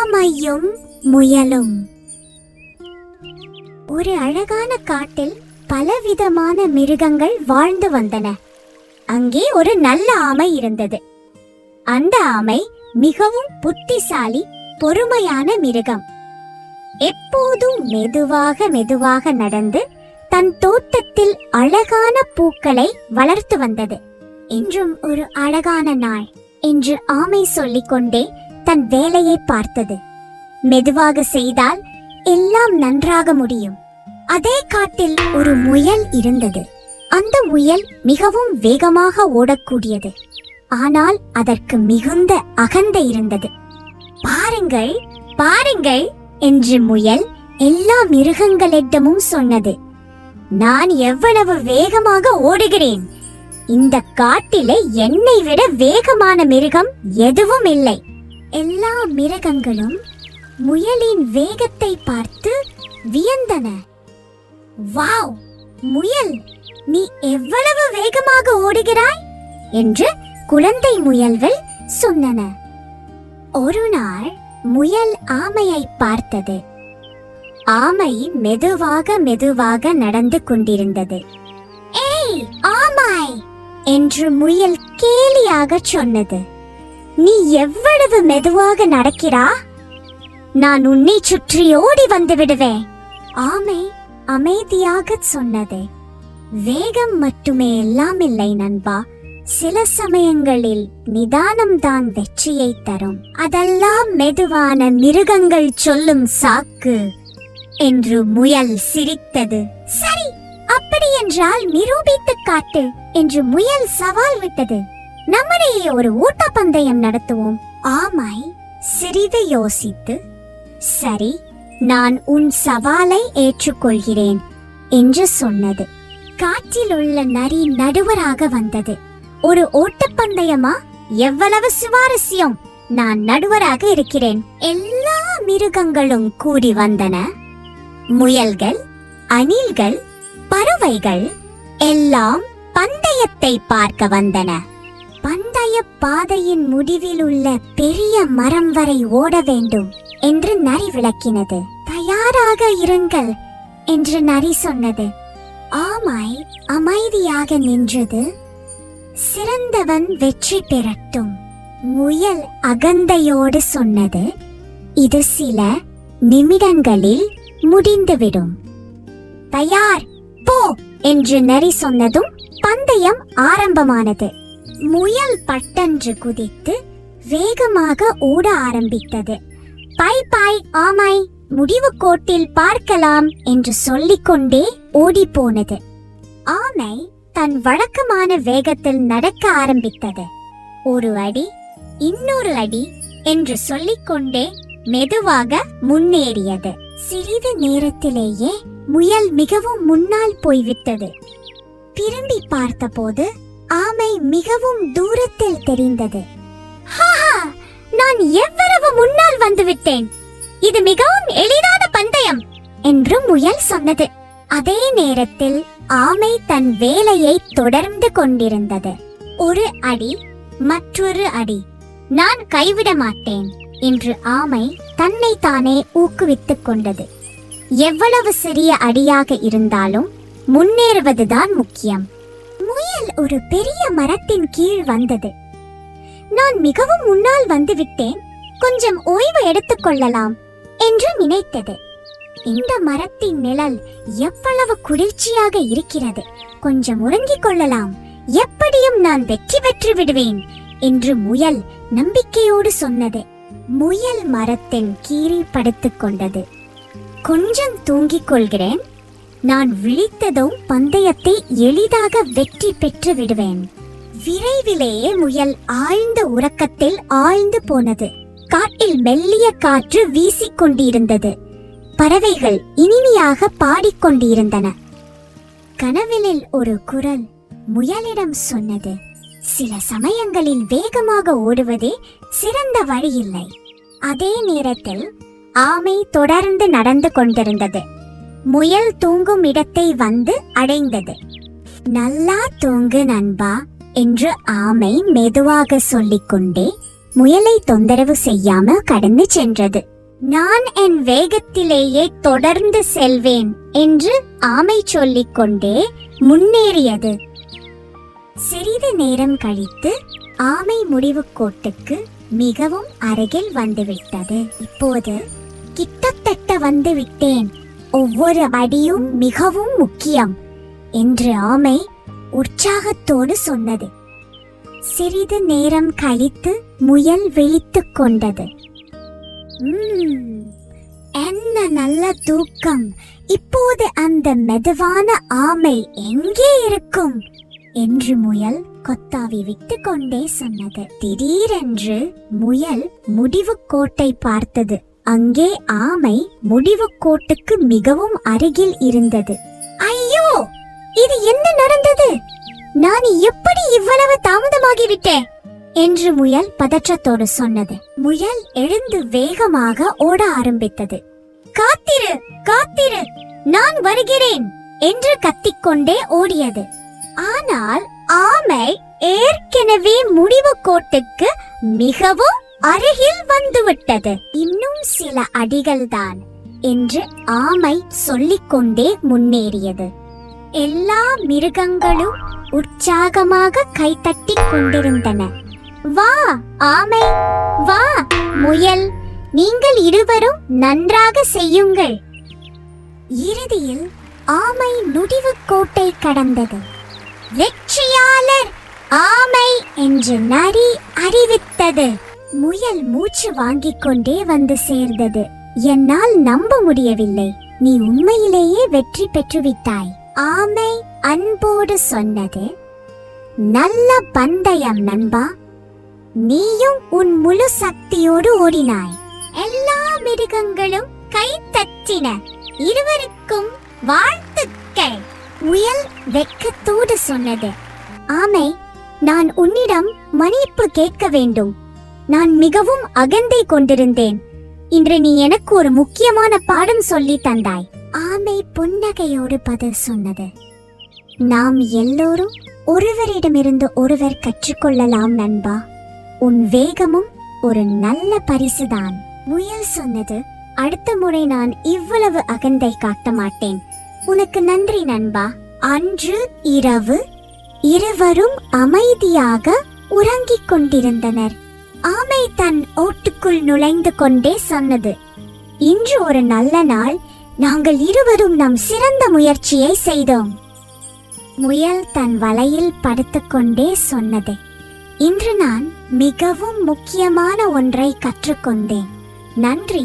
ஆமையும் முயலும். ஒரு அழகான காட்டில் பலவிதமான மிருகங்கள் வாழ்ந்து வந்தன. அங்கே ஒரு நல்ல ஆமை இருந்தது. அந்த ஆமை மிகவும் புத்திசாலி, பொறுமையான மிருகம். எப்போதும் மெதுவாக மெதுவாக நடந்து தன் தோட்டத்தில் அழகான பூக்களை வளர்த்து வந்தது. இன்றும் ஒரு அழகான நாள் என்று ஆமை சொல்லிக்கொண்டே தன் வேலையை பார்த்தது. மெதுவாக செய்தால் எல்லாம் நன்றாக முடியும். அதே காட்டில் ஒரு முயல் இருந்தது. அந்த முயல் மிகவும் வேகமாக ஓடக்கூடியது. ஆனால் அதற்கு மிகுந்த அகந்தை இருந்தது. பாருங்கள் பாருங்கள் என்று முயல் எல்லா மிருகங்களிடமும் சொன்னது. நான் எவ்வளவு வேகமாக ஓடுகிறேன். இந்த காட்டிலே என்னை விட வேகமான மிருகம் எதுவும் இல்லை. எல்லா மிருகங்களும் முயலின் வேகத்தை பார்த்து வியந்தன. வாவ், முயல், நீ எவ்வளவு வேகமாக ஓடுகிறாய் என்று குழந்தை முயல்கள் சொன்னன. ஒரு நாள் முயல் ஆமையை பார்த்தது. ஆமை மெதுவாக மெதுவாக நடந்து கொண்டிருந்தது. ஏய் ஆமை என்று முயல் கேலியாக சொன்னது. நீ எவ்வளவு மெதுவாக நடக்கிறா? நான் உன்னை சுற்றி ஓடி வந்து விடுவேன். ஆமை அமைதியாக சொன்னது. வேகம் மட்டுமே எல்லாம் இல்லை நண்பா. சில சமயங்களில் நிதானம்தான் வெற்றியை தரும். அதெல்லாம் மெதுவான மிருகங்கள் சொல்லும் சாக்கு என்று முயல் சிரித்தது. சரி, அப்படி என்றால் நிரூபித்து காட்டு என்று முயல் சவால் விட்டது. நம்மிடையே ஒரு ஓட்டப்பந்தயம் நடத்துவோம். ஆமை சிறிது யோசித்து, சரி, நான் உன் சவாலை ஏற்றுக்கொள்கிறேன் என்று சொன்னது. காட்டில் உள்ள நரி நடுவராக வந்தது. ஒரு ஓட்டப்பந்தயமா? எவ்வளவு சுவாரஸ்யம்! நான் நடுவராக இருக்கிறேன். எல்லா மிருகங்களும் கூடி வந்தன. முயல்கள், அணில்கள், பறவைகள் எல்லாம் பந்தயத்தை பார்க்க வந்தன. பந்தய பாதையின் முடிவில் உள்ள பெரிய மரம் வரை ஓட வேண்டும் என்று நரி விளக்கினது. தயாராக இருங்கள் என்று நரி சொன்னது. ஆமை அமைதியாக நின்றது. சிறந்தவன் வெற்றி பெறட்டும். முயல் அகந்தையோடு சொன்னது. இது சில நிமிடங்களில் முடிந்துவிடும். தயார், போ என்று நரி சொன்னதும் பந்தயம் ஆரம்பமானது. முயல் பட்டென்று குதித்து வேகமாக ஓட ஆரம்பித்தது. பை பை ஆமை, முடிவு கோட்டில் பார்க்கலாம் என்று சொல்லிக்கொண்டே ஓடி போனது. ஆமை தன் வழக்கமான வேகத்தில் நடக்க ஆரம்பித்தது. ஒரு அடி, இன்னொரு அடி என்று சொல்லிக்கொண்டே மெதுவாக முன்னேறியது. சிறிது நேரத்திலேயே முயல் மிகவும் முன்னால் போய்விட்டது. திரும்பி பார்த்தபோது ஆமை மிகவும் தூரத்தில் தெரிந்தது. ஹாஹா, நான் எவ்வளவு முன்னால் வந்துவிட்டேன். இது மிகவும் எளிதான பந்தயம் என்று முயல் சொன்னது. அதே நேரத்தில் ஆமை தன் வேலையை தொடர்ந்து கொண்டிருந்தது. ஒரு அடி, மற்றொரு அடி. நான் கைவிட மாட்டேன் என்று ஆமை தன்னை தானே ஊக்குவித்துக் கொண்டது. எவ்வளவு சிறிய அடியாக இருந்தாலும் முன்னேறுவதுதான் முக்கியம். முயல் ஒரு பெரிய மரத்தின் கீழ் வந்தது. நான் மிகவும் முன்னால் வந்துவிட்டேன், கொஞ்சம் ஓய்வு எடுத்துக் கொள்ளலாம் என்று நினைத்தது. இந்த மரத்தின் நிழல் எவ்வளவு குளிர்ச்சியாக இருக்கிறது, கொஞ்சம் உறங்கிக் கொள்ளலாம், எப்படியும் நான் வெற்றி பெற்று விடுவேன் என்று முயல் நம்பிக்கையோடு சொன்னது. முயல் மரத்தின் கீழ் படுத்துக் கொண்டது. கொஞ்சம் தூங்கிக் கொள்கிறேன், நான் விழித்ததும் பந்தயத்தை எளிதாக வெற்றி பெற்று விடுவேன். விரைவிலேயே முயல் ஆழ்ந்த உறக்கத்தில் ஆழ்ந்து போனது. காட்டில் மெல்லிய காற்று வீசிக்கொண்டிருந்தது. பறவைகள் இனிமையாக பாடிக்கொண்டிருந்தன. கனவிலில் ஒரு குரல் முயலிடம் சொன்னது, சில சமயங்களில் வேகமாக ஓடுவதே சிறந்த வழி இல்லை. அதே நேரத்தில் ஆமை தொடர்ந்து நடந்து கொண்டிருந்தது. முயல் தூங்கும் இடத்தை வந்து அடைந்தது. நல்லா தூங்கு நண்பா என்று ஆமை மெதுவாக சொல்லிக்கொண்டே முயலை தொந்தரவு செய்யாம கடந்து சென்றது. நான் என் வேகத்திலேயே தொடர்ந்து செல்வேன் என்று ஆமை சொல்லிக் கொண்டே முன்னேறியது. சிறிது நேரம் கழித்து ஆமை முடிவு கோட்டுக்கு மிகவும் அருகில் வந்துவிட்டது. இப்போது கிட்டத்தட்ட வந்து விட்டேன், ஒவ்வொரு அடியும் மிகவும் முக்கியம் என்று ஆமை உற்சாகத்தோடு சொன்னது. சிறிது நேரம் கழித்து முயல் விழித்துக் கொண்டது. என்ன நல்ல தூக்கம்! இப்போது அந்த மெதுவான ஆமை எங்கே இருக்கும் என்று முயல் கொத்தாவி விட்டு கொண்டே சொன்னது. திடீரென்று முயல் முடிவு கோட்டை பார்த்தது. அங்கே ஆமை முடிவு கோட்டுக்கு மிகவும் அருகில் இருந்தது. ஐயோ, இது என்ன நடந்தது? நான் எப்படி இவ்வளவு தாமதமாகிவிட்டேன் என்று முயல் பதற்றத்தோடு சொன்னது. முயல் எழுந்து வேகமாக ஓட ஆரம்பித்தது. காத்திரு, காத்திரு, நான் வருகிறேன் என்று கத்திக்கொண்டே ஓடியது. ஆனால் ஆமை ஏற்கனவே முடிவு கோட்டுக்கு மிகவும் அருகில் வந்துவிட்டது. இன்னும் சில அடிகள்தான் என்று ஆமை சொல்லிக்கொண்டே முன்னேறியது. எல்லா மிருகங்களும் உற்சாகமாக கைதட்டி கொண்டிருந்தன. வா ஆமை, வா முயல், நீங்கள் இருவரும் நன்றாக செய்யுங்கள். இறுதியில் ஆமை முடிவு கோட்டை கடந்தது. வெற்றியாளர் ஆமை என்று நரி அறிவித்தது. முயல் மூச்சு வாங்கிக் கொண்டே வந்து சேர்ந்தது. என்னால் நம்ப முடியவில்லை, நீ உண்மையிலேயே வெற்றி பெற்றுவிட்டாய். ஆமை அன்போடு சொன்னது. நல்ல பந்தயம் நண்பா, நீயும் உன் முழு சக்தியோடு ஓடினாய். எல்லா மிருகங்களும் கை தட்டின. இருவருக்கும் வாழ்த்துக்கள். முயல் வெட்கத்தோடு சொன்னது. ஆமை, நான் உன்னிடம் மன்னிப்பு கேட்க வேண்டும். நான் மிகவும் அகந்தை கொண்டிருந்தேன். இன்று நீ எனக்கு ஒரு முக்கியமான பாடம் சொல்லி தந்தாய். ஆமை புன்னகையோடு பதில் சொன்னது. நாம் எல்லோரும் ஒருவரிடமிருந்து ஒருவர் கற்றுக்கொள்ளலாம் நண்பா. உன் வேகமும் ஒரு நல்ல பரிசுதான். முயல் சொன்னது. அடுத்த முறை நான் இவ்வளவு அகந்தை காட்ட மாட்டேன். உனக்கு நன்றி நண்பா. அன்று இரவு இருவரும் அமைதியாக உறங்கிக் கொண்டிருந்தனர். ஆமை தன் ஓட்டுக்குள் நுழைந்து கொண்டே சொன்னது. இன்று ஒரு நல்ல நாள். நாங்கள் இருவரும் நம் சிறந்த முயற்சியை செய்தோம். முயல் தன் வலையில் படுத்துக்கொண்டே சொன்னது. இன்று நான் மிகவும் முக்கியமான ஒன்றை கற்றுக்கொண்டேன். நன்றி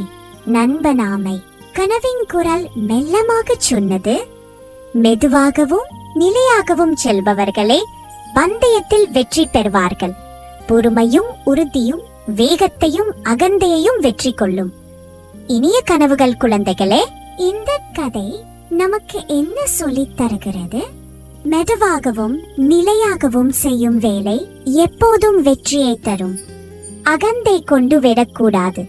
நண்பன் ஆமை. கனவின் குரல் மெல்லமாக சொன்னது. மெதுவாகவும் நிலையாகவும் செல்பவர்களே பந்தயத்தில் வெற்றி பெறுவார்கள். பொறுமையும் உறுதியும் வேகத்தையும் அகந்தையையும் வெற்றி கொள்ளும். இனிய கனவுகள் குழந்தைகளே. இந்த கதை நமக்கு என்ன சொல்லித் தருகிறது? மெதுவாகவும் நிலையாகவும் செய்யும் வேலை எப்போதும் வெற்றியை தரும். அகந்தை கொண்டு விடக்கூடாது.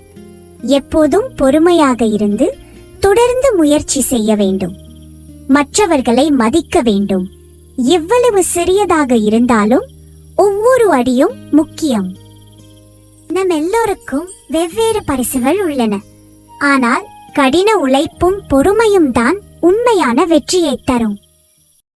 எப்போதும் பொறுமையாக இருந்து தொடர்ந்து முயற்சி செய்ய வேண்டும். மற்றவர்களை மதிக்க வேண்டும். எவ்வளவு சிறியதாக இருந்தாலும் ஒவ்வொரு அடியும் முக்கியம். நம் எல்லோருக்கும் வெவ்வேறு பரிசுகள் உள்ளன. ஆனால் கடின உழைப்பும் பொறுமையும் தான் உண்மையான வெற்றியை தரும்.